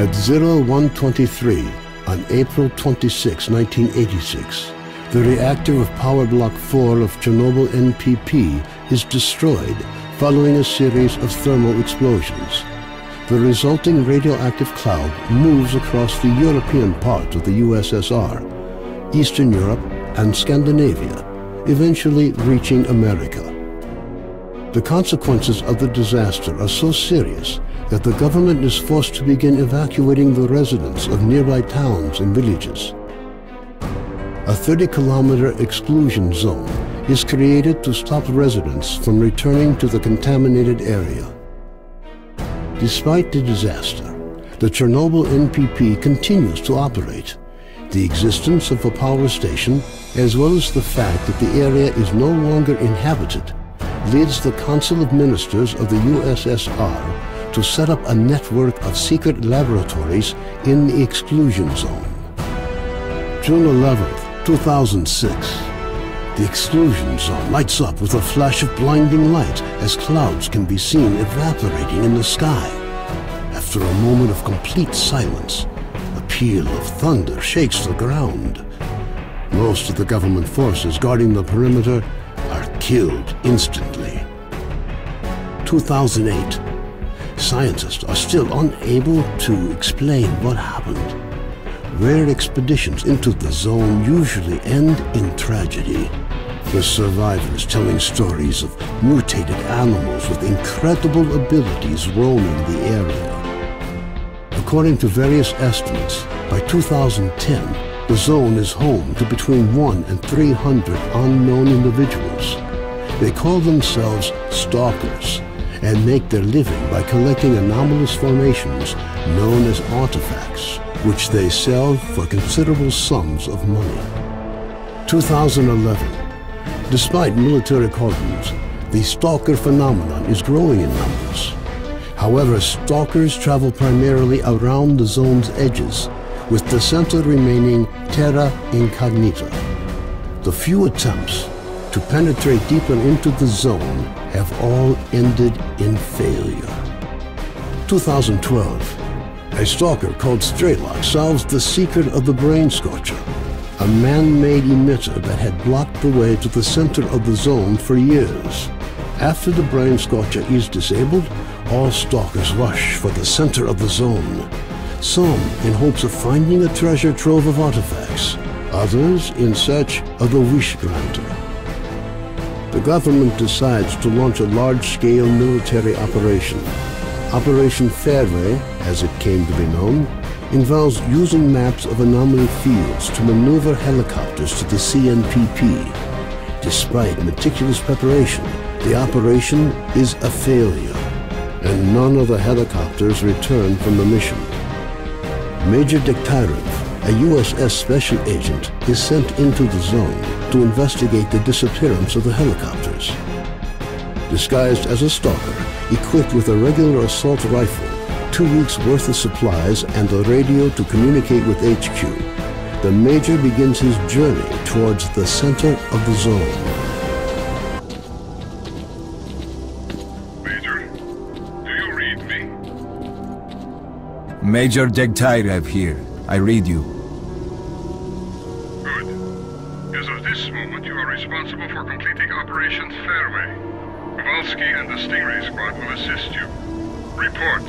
At 0123 on April 26, 1986, the reactor of Power Block 4 of Chernobyl NPP is destroyed following a series of thermal explosions. The resulting radioactive cloud moves across the European part of the USSR, Eastern Europe, and Scandinavia, eventually reaching America. The consequences of the disaster are so serious that the government is forced to begin evacuating the residents of nearby towns and villages. A 30-kilometer exclusion zone is created to stop residents from returning to the contaminated area. Despite the disaster, the Chernobyl NPP continues to operate. The existence of a power station, as well as the fact that the area is no longer inhabited, leads the Council of Ministers of the USSR to set up a network of secret laboratories in the exclusion zone. June 11th, 2006. The exclusion zone lights up with a flash of blinding light as clouds can be seen evaporating in the sky. After a moment of complete silence, a peal of thunder shakes the ground. Most of the government forces guarding the perimeter are killed instantly. 2008. Scientists are still unable to explain what happened. Rare expeditions into the zone usually end in tragedy, with survivors telling stories of mutated animals with incredible abilities roaming the area. According to various estimates, by 2010, the zone is home to between 100 and 300 unknown individuals. They call themselves stalkers and make their living by collecting anomalous formations known as artifacts, which they sell for considerable sums of money. 2011. Despite military cordons, the stalker phenomenon is growing in numbers. However, stalkers travel primarily around the zone's edges, with the center remaining terra incognita. The few attempts to penetrate deeper into the zone have all ended in failure. 2012. A stalker called S.T.A.L.K.E.R solves the secret of the brain scorcher, a man-made emitter that had blocked the way to the center of the zone for years. After the brain scorcher is disabled, all stalkers rush for the center of the zone. Some in hopes of finding a treasure trove of artifacts, others in search of the wish granter. The government decides to launch a large-scale military operation. Operation Fairway, as it came to be known, involves using maps of anomaly fields to maneuver helicopters to the CNPP. Despite meticulous preparation, the operation is a failure, and none of the helicopters return from the mission. Major S.T.A.L.K.E.R, a USS special agent, is sent into the zone to investigate the disappearance of the helicopters. Disguised as a stalker, equipped with a regular assault rifle, 2 weeks' worth of supplies, and a radio to communicate with HQ, the Major begins his journey towards the center of the zone. Major, do you read me? Major S.T.A.L.K.E.R here. I read you. Good. As of this moment, you are responsible for completing Operation Fairway. Kowalski and the Stingray squad will assist you. Report.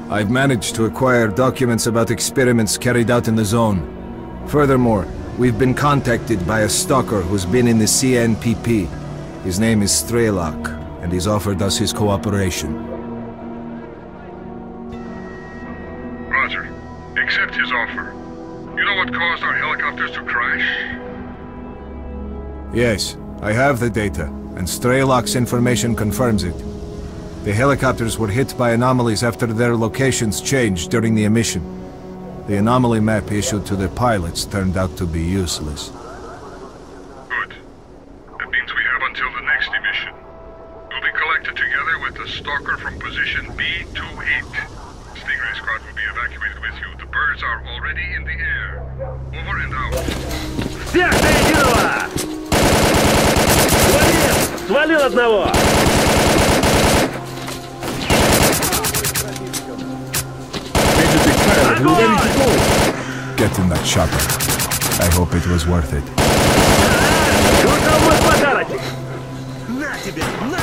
I've managed to acquire documents about experiments carried out in the zone. Furthermore, we've been contacted by a stalker who's been in the CNPP. His name is S.T.A.L.K.E.R, and he's offered us his cooperation. Roger. Accept his offer. You know what caused our helicopters to crash? Yes, I have the data, and S.T.A.L.K.E.'s information confirms it. The helicopters were hit by anomalies after their locations changed during the emission. The anomaly map issued to the pilots turned out to be useless. Good. That means we have until the next emission. You'll be collected together with the stalker from position B28. Stingray squad will be evacuated with you. The birds are already in the air. Over and out. Всех перекинуло! Свалил одного! we're ready to go. Get in that chopper. I hope it was worth it. Тут мой подарочек. На тебе, на!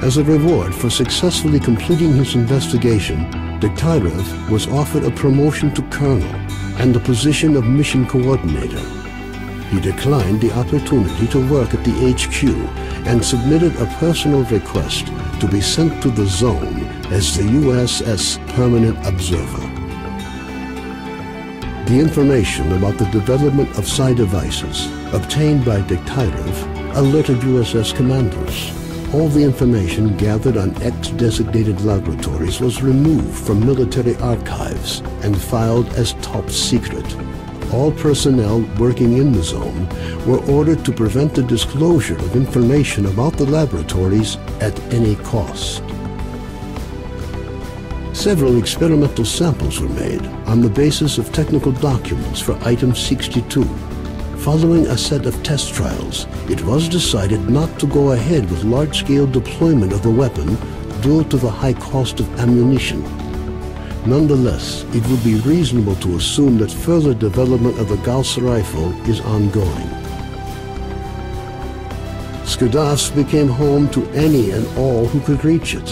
As a reward for successfully completing his investigation, S.T.A.L.K.E.R was offered a promotion to colonel and the position of mission coordinator. He declined the opportunity to work at the HQ and submitted a personal request to be sent to the zone as the USS Permanent Observer. The information about the development of psi devices obtained by S.T.A.L.K.E.R alerted USS commanders. All the information gathered on X-designated laboratories was removed from military archives and filed as top secret. All personnel working in the zone were ordered to prevent the disclosure of information about the laboratories at any cost. Several experimental samples were made on the basis of technical documents for Item 62. Following a set of test trials, it was decided not to go ahead with large-scale deployment of the weapon due to the high cost of ammunition. Nonetheless, it would be reasonable to assume that further development of the Gauss rifle is ongoing. Skadovsk became home to any and all who could reach it.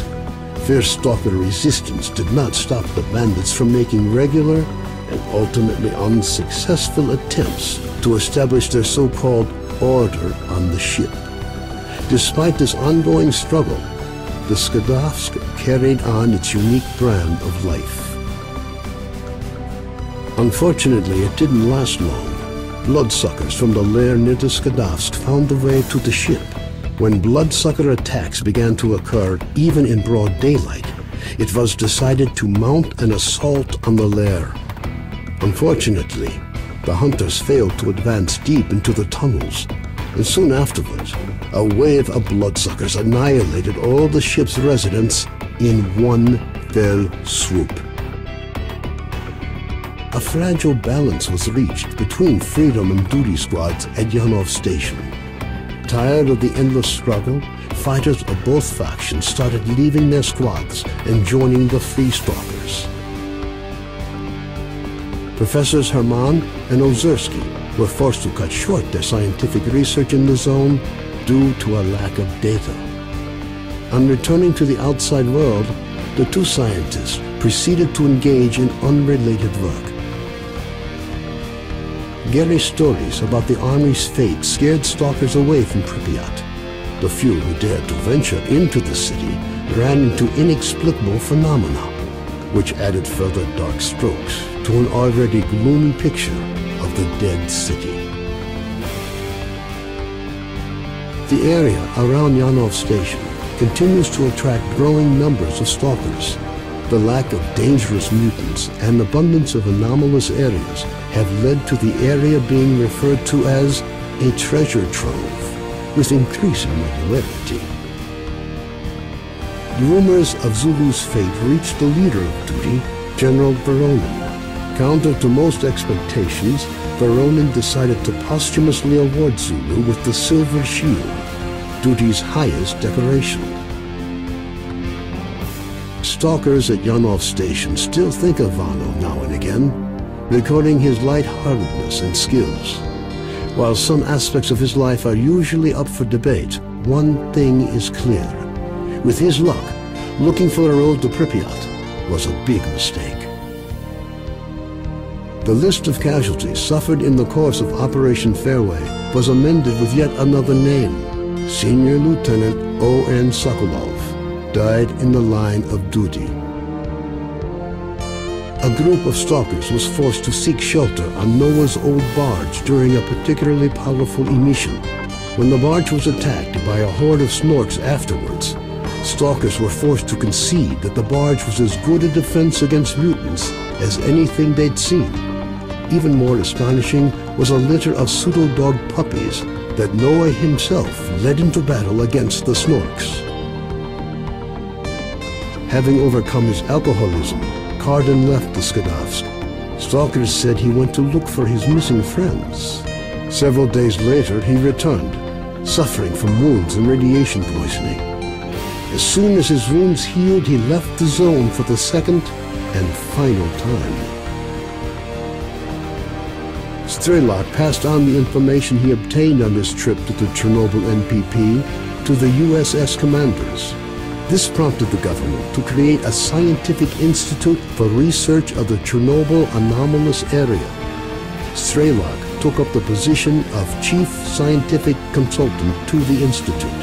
Fierce stalker resistance did not stop the bandits from making regular and ultimately unsuccessful attempts to establish their so-called order on the ship. Despite this ongoing struggle, the Skadovsk carried on its unique brand of life. Unfortunately, it didn't last long. Bloodsuckers from the lair near the Skadovsk found the way to the ship. When bloodsucker attacks began to occur, even in broad daylight, it was decided to mount an assault on the lair. Unfortunately, the hunters failed to advance deep into the tunnels, and soon afterwards, a wave of bloodsuckers annihilated all the ship's residents in one fell swoop. A fragile balance was reached between freedom and duty squads at Yanov Station. Tired of the endless struggle, fighters of both factions started leaving their squads and joining the Free Stalkers. Professors Herman and Ozerski were forced to cut short their scientific research in the zone due to a lack of data. On returning to the outside world, the two scientists proceeded to engage in unrelated work. Gary's stories about the Army's fate scared stalkers away from Prypiat. The few who dared to venture into the city ran into inexplicable phenomena, which added further dark strokes to an already gloomy picture of the dead city. The area around Yanov Station continues to attract growing numbers of stalkers. The lack of dangerous mutants and abundance of anomalous areas have led to the area being referred to as a treasure trove, with increasing regularity. Rumors of Zulu's fate reached the leader of duty, General Voronin. Counter to most expectations, Voronin decided to posthumously award Zulu with the Silver Shield, duty's highest decoration. Stalkers at Yanov Station still think of Vano now and again, recording his lightheartedness and skills. While some aspects of his life are usually up for debate, one thing is clear. With his luck, looking for a road to Prypiat was a big mistake. The list of casualties suffered in the course of Operation Fairway was amended with yet another name. Senior Lieutenant O.N. Sokolov died in the line of duty. A group of stalkers was forced to seek shelter on Noah's old barge during a particularly powerful emission. When the barge was attacked by a horde of snorks afterwards, Stalkers were forced to concede that the barge was as good a defense against mutants as anything they'd seen. Even more astonishing was a litter of pseudo-dog puppies that Noah himself led into battle against the Snorks. Having overcome his alcoholism, Carden left the Skadovsk. Stalkers said he went to look for his missing friends. Several days later, he returned, suffering from wounds and radiation poisoning. As soon as his wounds healed, he left the zone for the second and final time. S.T.A.L.K.E.R passed on the information he obtained on this trip to the Chernobyl NPP to the USS commanders. This prompted the government to create a scientific institute for research of the Chernobyl anomalous area. S.T.A.L.K.E.R took up the position of chief scientific consultant to the institute.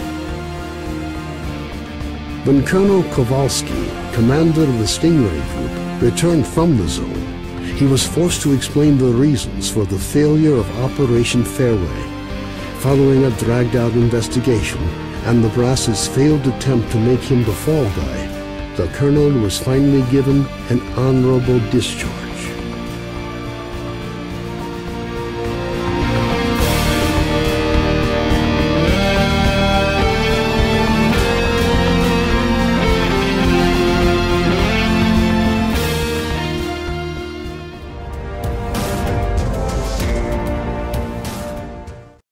When Colonel Kowalski, commander of the Stingray Group, returned from the zone, he was forced to explain the reasons for the failure of Operation Fairway. Following a dragged-out investigation and the brass's failed attempt to make him the fall guy, the colonel was finally given an honorable discharge.